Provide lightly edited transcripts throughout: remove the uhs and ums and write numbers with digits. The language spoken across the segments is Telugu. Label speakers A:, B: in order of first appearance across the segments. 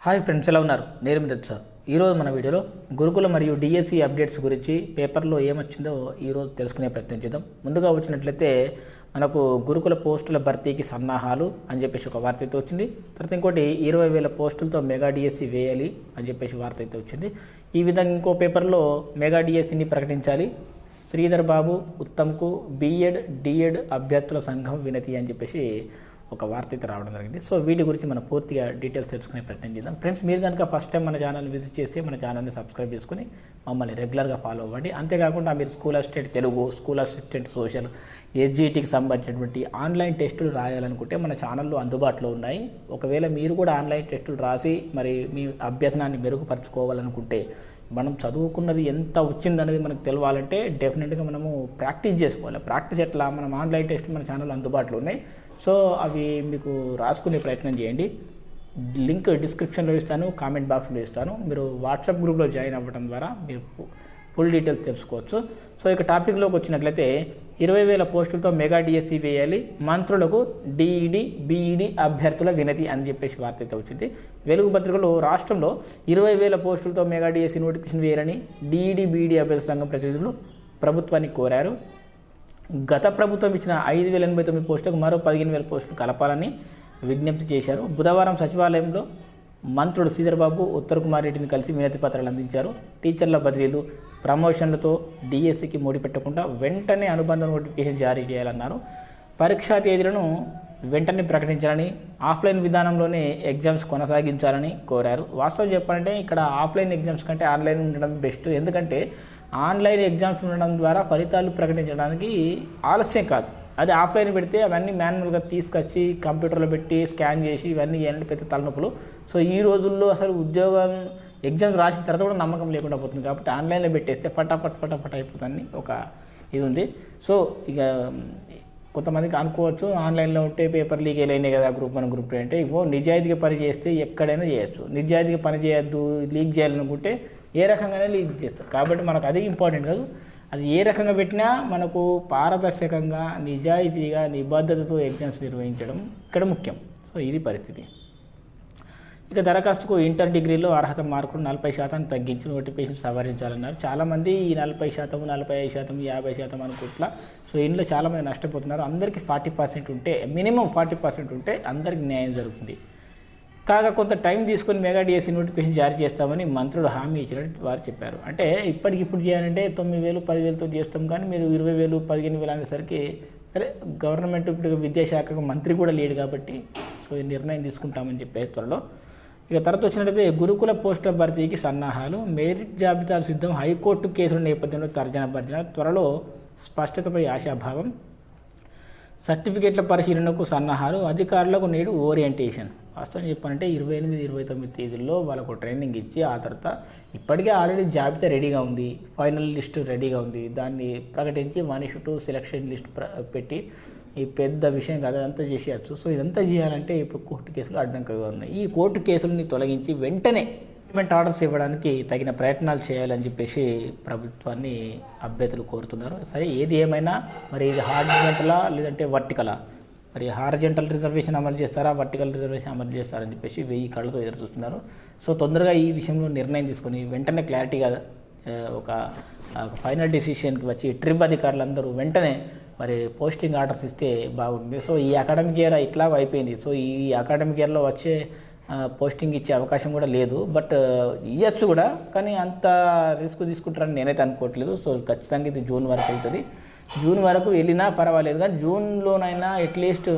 A: హాయ్ ఫ్రెండ్స్, ఎలా ఉన్నారు? నేను మీ దత్ సార్. ఈరోజు మన వీడియోలో గురుకుల మరియు డిఎస్సి అప్డేట్స్ గురించి పేపర్లో ఏమొచ్చిందో ఈరోజు తెలుసుకునే ప్రయత్నం చేద్దాం. ముందుగా వచ్చినట్లయితే మనకు గురుకుల పోస్టుల భర్తీకి సన్నాహాలు అని చెప్పేసి ఒక వార్త అయితే వచ్చింది. తర్వాత ఇంకోటి 20,000 పోస్టులతో మెగా డిఎస్సి వేయాలి అని చెప్పేసి వార్త అయితే వచ్చింది. ఈ విధంగా ఇంకో పేపర్లో మెగా డిఎస్సిని ప్రకటించాలి, శ్రీధర్ బాబు ఉత్తమ్కు బిఎడ్ డిఎడ్ అభ్యర్థుల సంఘం వినతి అని చెప్పేసి ఒక వార్త అయితే రావడం జరిగింది. సో వీటి గురించి మనం పూర్తిగా డీటెయిల్స్ తెలుసుకునే ప్రయత్నం చేద్దాం. ఫ్రెండ్స్, మీరు కనుక ఫస్ట్ టైం మన ఛానల్ని విజిట్ చేస్తే మన ఛానల్ని సబ్స్క్రైబ్ చేసుకుని మమ్మల్ని రెగ్యులర్గా ఫాలో అవ్వండి. అంతేకాకుండా మీరు school assistant Telugu, school assistant social, ఎస్జిటికి సంబంధించినటువంటి ఆన్లైన్ టెస్టులు రాయాలనుకుంటే మన ఛానల్లో అందుబాటులో ఉన్నాయి. ఒకవేళ మీరు కూడా ఆన్లైన్ టెస్టులు రాసి మరి మీ అభ్యసనాన్ని మెరుగుపరచుకోవాలనుకుంటే, మనం చదువుకున్నది ఎంత వచ్చిందనేది మనకు తెలవాలంటే డెఫినెట్గా మనము ప్రాక్టీస్ చేసుకోవాలి. ప్రాక్టీస్ ఎట్లా? మనం ఆన్లైన్ టెస్ట్ మన ఛానల్ అందుబాటులో ఉన్నాయి. సో అవి మీకు రాసుకునే ప్రయత్నం చేయండి. లింక్ డిస్క్రిప్షన్లో ఇస్తాను, కామెంట్ బాక్స్లో ఇస్తాను. మీరు వాట్సాప్ గ్రూప్లో జాయిన్ అవ్వడం ద్వారా మీరు ఫుల్ డీటెయిల్స్ తెలుసుకోవచ్చు. సో ఇక టాపిక్లోకి వచ్చినట్లయితే 20,000 పోస్టులతో మెగా డిఎస్సి వేయాలి, మంత్రులకు డిఈడి బిఈడి అభ్యర్థుల వినతి అని చెప్పేసి వార్త అయితే వచ్చింది. వెలుగు పత్రికలో రాష్ట్రంలో 20,000 పోస్టులతో మెగా డిఎస్సి నోటిఫికేషన్ వేయాలని డిఈడి బిఈడి అభ్యర్థుల సంఘం ప్రతినిధులు ప్రభుత్వాన్ని కోరారు. గత ప్రభుత్వం ఇచ్చిన 5,089 పోస్టులకు మరో 15,000 పోస్టులు కలపాలని విజ్ఞప్తి చేశారు. బుధవారం సచివాలయంలో మంత్రుడు శ్రీధర్ బాబు, ఉత్తర్ కుమార్ రెడ్డిని కలిసి వినతి పత్రాలు అందించారు. టీచర్ల బదిలీలు, ప్రమోషన్లతో డిఎస్సికి ముడిపెట్టకుండా వెంటనే అనుబంధ నోటిఫికేషన్ జారీ చేయాలన్నారు. పరీక్షా తేదీలను వెంటనే ప్రకటించాలని, ఆఫ్లైన్ విధానంలోనే ఎగ్జామ్స్ కొనసాగించాలని కోరారు. వాస్తవం చెప్పాలంటే ఇక్కడ ఆఫ్లైన్ ఎగ్జామ్స్ కంటే ఆన్లైన్ ఉండడం బెస్ట్. ఎందుకంటే ఆన్లైన్ ఎగ్జామ్స్ ఉండడం ద్వారా ఫలితాలు ప్రకటించడానికి ఆలస్యం కాదు. అది ఆఫ్లైన్ పెడితే అవన్నీ మాన్యువల్గా తీసుకొచ్చి కంప్యూటర్లో పెట్టి స్కాన్ చేసి ఇవన్నీ చేయాలంటే పెద్ద తలనొప్పులు. సో ఈ రోజుల్లో అసలు ఉద్యోగం ఎగ్జామ్స్ రాసిన తర్వాత కూడా నమ్మకం లేకుండా పోతుంది. కాబట్టి ఆన్లైన్లో పెట్టేస్తే ఫటాఫట్ అయిపోతుంది ఒక ఇది ఉంది. సో ఇక కొంతమందికి అనుకోవచ్చు, ఆన్లైన్లో ఉంటే పేపర్ లీక్ అయినాయి కదా గ్రూప్ 1 గ్రూప్ 2 అంటే. నిజాయితీగా పని చేస్తే ఎక్కడైనా చేయొచ్చు. నిజాయితీగా పని చేయొద్దు, లీక్ చేయాలనుకుంటే ఏ రకంగానే లీక్ చేస్తారు. కాబట్టి మనకు అది ఇంపార్టెంట్ కాదు. అది ఏ రకంగా పెట్టినా మనకు పారదర్శకంగా, నిజాయితీగా, నిబద్ధతతో ఎగ్జామ్స్ నిర్వహించడం ఇక్కడ ముఖ్యం. సో ఇది పరిస్థితి. ఇక దరఖాస్తుకు ఇంటర్ డిగ్రీలో అర్హత మార్కులు 40% తగ్గించి నోటిఫికేషన్ సవరించాలన్నారు. చాలామంది ఈ 40%, 45%, 50% అనుకుంటా. సో ఇందులో చాలామంది నష్టపోతున్నారు. అందరికీ 40% ఉంటే, మినిమం 40% ఉంటే అందరికీ న్యాయం జరుగుతుంది. కాగా కొంత టైం తీసుకొని మెగా డిఎస్సి నోటిఫికేషన్ జారీ చేస్తామని మంత్రులు హామీ ఇచ్చినట్టు వారు చెప్పారు. అంటే ఇప్పటికిప్పుడు చేయాలంటే 9,000, 10,000తో చేస్తాం, కానీ మీరు 20,000, 15,000 అనేసరికి సరే గవర్నమెంట్ ఇప్పుడు విద్యాశాఖకు మంత్రి కూడా లేడు కాబట్టి సో ఈ నిర్ణయం తీసుకుంటామని చెప్పే త్వరలో. ఇక తర్వాత వచ్చినట్లయితే గురుకుల పోస్టుల భర్తీకి సన్నాహాలు, మెరిట్ జాబితాలు సిద్ధం, హైకోర్టు కేసుల నేపథ్యంలో భర్జన, త్వరలో స్పష్టతపై ఆశాభావం, సర్టిఫికేట్ల పరిశీలనకు సన్నాహాలు, అధికారులకు నేడు ఓరియంటేషన్. వాస్తవం చెప్పాలంటే 28, 29 తేదీల్లో వాళ్ళకు ట్రైనింగ్ ఇచ్చి ఆ తర్వాత ఇప్పటికే ఆల్రెడీ జాబితా రెడీగా ఉంది, ఫైనల్ లిస్ట్ రెడీగా ఉంది. దాన్ని ప్రకటించి 1:2 సెలక్షన్ లిస్ట్ పెట్టి ఈ పెద్ద విషయం కాదు, అదంతా చేసేయచ్చు. సో ఇదంతా చేయాలంటే ఇప్పుడు కోర్టు కేసులు అడ్డంకగా ఉన్నాయి. ఈ కోర్టు కేసులని తొలగించి వెంటనే పేమెంట్ ఆర్డర్స్ ఇవ్వడానికి తగిన ప్రయత్నాలు చేయాలని చెప్పేసి ప్రభుత్వాన్ని అభ్యర్థులు కోరుతున్నారు. సరే ఏది ఏమైనా మరి ఇది హారిజాంటలా లేదంటే వర్టికలా? మరి హారిజాంటల్ రిజర్వేషన్ అమలు చేస్తారా, వర్టికల్ రిజర్వేషన్ అమలు చేస్తారని చెప్పేసి 1000 కళ్ళతో ఎదురు చూస్తున్నారు. సో తొందరగా ఈ విషయంలో నిర్ణయం తీసుకొని వెంటనే క్లారిటీగా ఒక ఫైనల్ డెసిషన్కి వచ్చి ట్రిప్ అధికారులందరూ వెంటనే మరి పోస్టింగ్ ఆర్డర్స్ ఇస్తే బాగుంటుంది. సో ఈ అకాడమిక్ ఇయర్ ఇట్లా అయిపోయింది. సో ఈ అకాడమిక్ ఇయర్లో వచ్చే పోస్టింగ్ ఇచ్చే అవకాశం కూడా లేదు. బట్ ఇవ్వచ్చు కూడా, కానీ అంత రిస్క్ తీసుకుంటారని నేనైతే అనుకోవట్లేదు. సో ఖచ్చితంగా ఇది జూన్ వరకు వెళ్తుంది. జూన్ వరకు వెళ్ళినా పర్వాలేదు, కానీ జూన్లోనైనా అట్లీస్ట్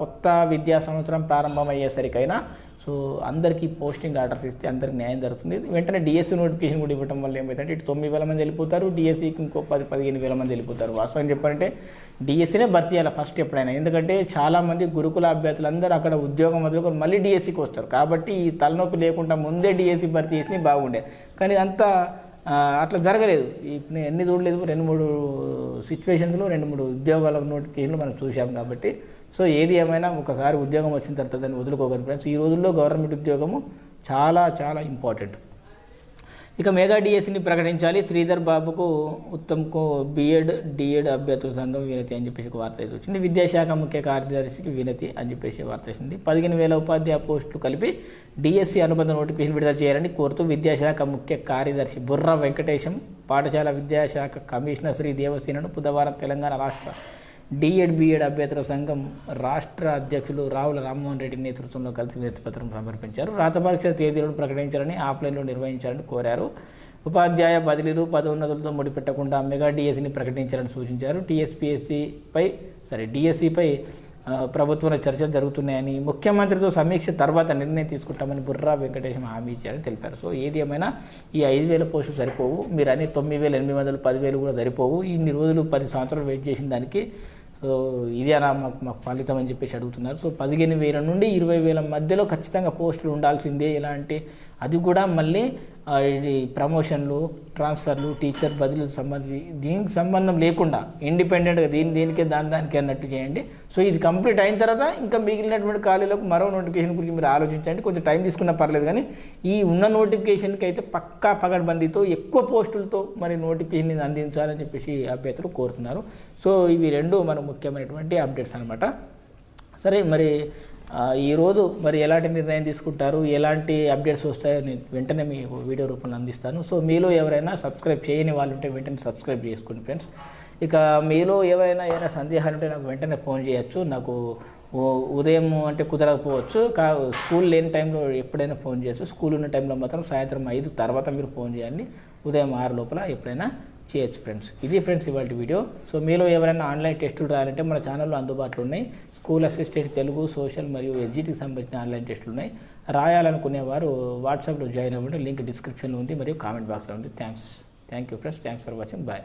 A: కొత్త విద్యా సంవత్సరం ప్రారంభమయ్యేసరికైనా సో అందరికీ పోస్టింగ్ ఆర్డర్స్ ఇస్తే అందరికి న్యాయం జరుగుతుంది. వెంటనే డిఎస్సి నోటిఫికేషన్ కూడా ఇవ్వడం వల్ల ఏమైందంటే ఇటు 9,000 మంది వెళ్ళిపోతారు, డిఎస్సికి ఇంకో 10-15,000 మంది వెళ్ళిపోతారు. వాస్తవం చెప్పాలంటే డిఎస్సినే భర్తీ చేయాలి ఫస్ట్ ఎప్పుడైనా. ఎందుకంటే చాలామంది గురుకుల అభ్యర్థులు అందరూ అక్కడ ఉద్యోగం వదులుకొని మళ్ళీ డిఎస్సికి వస్తారు. కాబట్టి ఈ తలనొప్పి లేకుండా ముందే డిఎస్సి భర్తీ చేసి బాగుండే, కానీ అంతా అట్లా జరగలేదు. ఎన్ని చూడలేదు, 2-3 సిచ్యువేషన్స్లో 2-3 ఉద్యోగాల నోటిఫికేషన్లు మనం చూసాం. కాబట్టి సో ఏది ఏమైనా ఒకసారి ఉద్యోగం వచ్చిన తర్వాత దాన్ని వదులుకోగలను ఫ్రెండ్స్. ఈ రోజుల్లో గవర్నమెంట్ ఉద్యోగము చాలా చాలా ఇంపార్టెంట్. ఇక మెగా డిఎస్సిని ప్రకటించాలి, శ్రీధర్ బాబుకు ఉత్తమ్కు బిఎడ్ డిఎడ్ అభ్యర్థుల సంఘం వినతి అని చెప్పేసి ఒక వార్త అయితే వచ్చింది. విద్యాశాఖ ముఖ్య కార్యదర్శికి వినతి అని చెప్పేసి వార్త వచ్చింది. 15,000 ఉపాధ్యాయ పోస్టులు కలిపి డిఎస్సి అనుబంధ నోటిఫికేషన్ విడుదల చేయాలని కోరుతూ విద్యాశాఖ ముఖ్య కార్యదర్శి బుర్రా వెంకటేశం, పాఠశాల విద్యాశాఖ కమిషనర్ శ్రీ దేవసేనను బుధవారం తెలంగాణ రాష్ట్ర డిఎడ్ బిఎడ్ అభ్యర్థుల సంఘం రాష్ట్ర అధ్యక్షులు రావుల రామ్మోహన్ రెడ్డి నేతృత్వంలో కలిసి వినతిపత్రం సమర్పించారు. రాత పరీక్ష తేదీలను ప్రకటించాలని, ఆఫ్లైన్లో నిర్వహించాలని కోరారు. ఉపాధ్యాయ బదిలీలు, పదోన్నతులతో ముడిపెట్టకుండా మెగా డిఎస్సిని ప్రకటించాలని సూచించారు. డిఎస్సిపై ప్రభుత్వంలో చర్చలు జరుగుతున్నాయని, ముఖ్యమంత్రితో సమీక్ష తర్వాత నిర్ణయం తీసుకుంటామని బుర్రా వెంకటేశం హామీ ఇచ్చారని తెలిపారు. సో ఏది ఏమైనా ఈ 5,000 పోస్టులు సరిపోవు, మీరు అనే 9,800, 10,000 కూడా సరిపోవు. ఇన్ని రోజులు 10 సంవత్సరాలు వెయిట్ చేసిన దానికి సో ఇదేనా మాకు ఫలితం అని చెప్పేసి అడుగుతున్నారు. సో 15,000 నుండి 20,000 మధ్యలో ఖచ్చితంగా పోస్టులు ఉండాల్సిందే. ఎలాంటి అది కూడా మళ్ళీ ఇది ప్రమోషన్లు, ట్రాన్స్ఫర్లు, టీచర్ బదిలీలకు సంబంధించి దీనికి సంబంధం లేకుండా ఇండిపెండెంట్గా దీనికే దానికి అన్నట్టు చేయండి. సో ఇది కంప్లీట్ అయిన తర్వాత ఇంకా మిగిలినటువంటి ఖాళీలకు మరో నోటిఫికేషన్ గురించి మీరు ఆలోచించండి. కొంచెం టైం తీసుకున్నా పర్లేదు, కానీ ఈ ఉన్న నోటిఫికేషన్కి అయితే పక్కా పగడ్బందీతో ఎక్కువ పోస్టులతో మరి నోటిఫికేషన్ అందించాలని చెప్పేసి అభ్యర్థులు కోరుతున్నారు. సో ఇవి రెండు మన ముఖ్యమైనటువంటి అప్డేట్స్ అనమాట. సరే, మరి ఈరోజు మరి ఎలాంటి నిర్ణయం తీసుకుంటారు, ఎలాంటి అప్డేట్స్ వస్తాయో నేను వెంటనే మీ వీడియో రూపంలో అందిస్తాను. సో మీలో ఎవరైనా సబ్స్క్రైబ్ చేయని వాళ్ళు ఉంటే వెంటనే సబ్స్క్రైబ్ చేసుకోండి ఫ్రెండ్స్. ఇక మీలో ఏమైనా సందేహాలు ఉంటే నాకు వెంటనే ఫోన్ చేయొచ్చు. నాకు ఉదయం అంటే కుదరకపోవచ్చు, స్కూల్ లేని టైంలో ఎప్పుడైనా ఫోన్ చేయొచ్చు. స్కూల్ ఉన్న టైంలో మాత్రం సాయంత్రం 5 తర్వాత మీరు ఫోన్ చేయండి. ఉదయం 6 లోపల ఎప్పుడైనా చేయొచ్చు ఫ్రెండ్స్. ఇది ఫ్రెండ్స్ ఇవాళ వీడియో. సో మీలో ఎవరైనా ఆన్లైన్ టెస్టులు రాయాలంటే మన ఛానల్లో అందుబాటులో ఉన్నాయి. స్కూల్ అసిస్టెంట్ తెలుగు, సోషల్ మరియు ఎడ్జిటీకి సంబంధించిన ఆన్లైన్ టెస్టులు ఉన్నాయి. రాయాలనుకునేవారు వాట్సాప్లో జాయిన్ అవ్వండి. లింక్ డిస్క్రిప్షన్లో ఉంది మరియు కామెంట్ బాక్స్లో ఉంది. Thank you friends. Thanks for watching. Bye.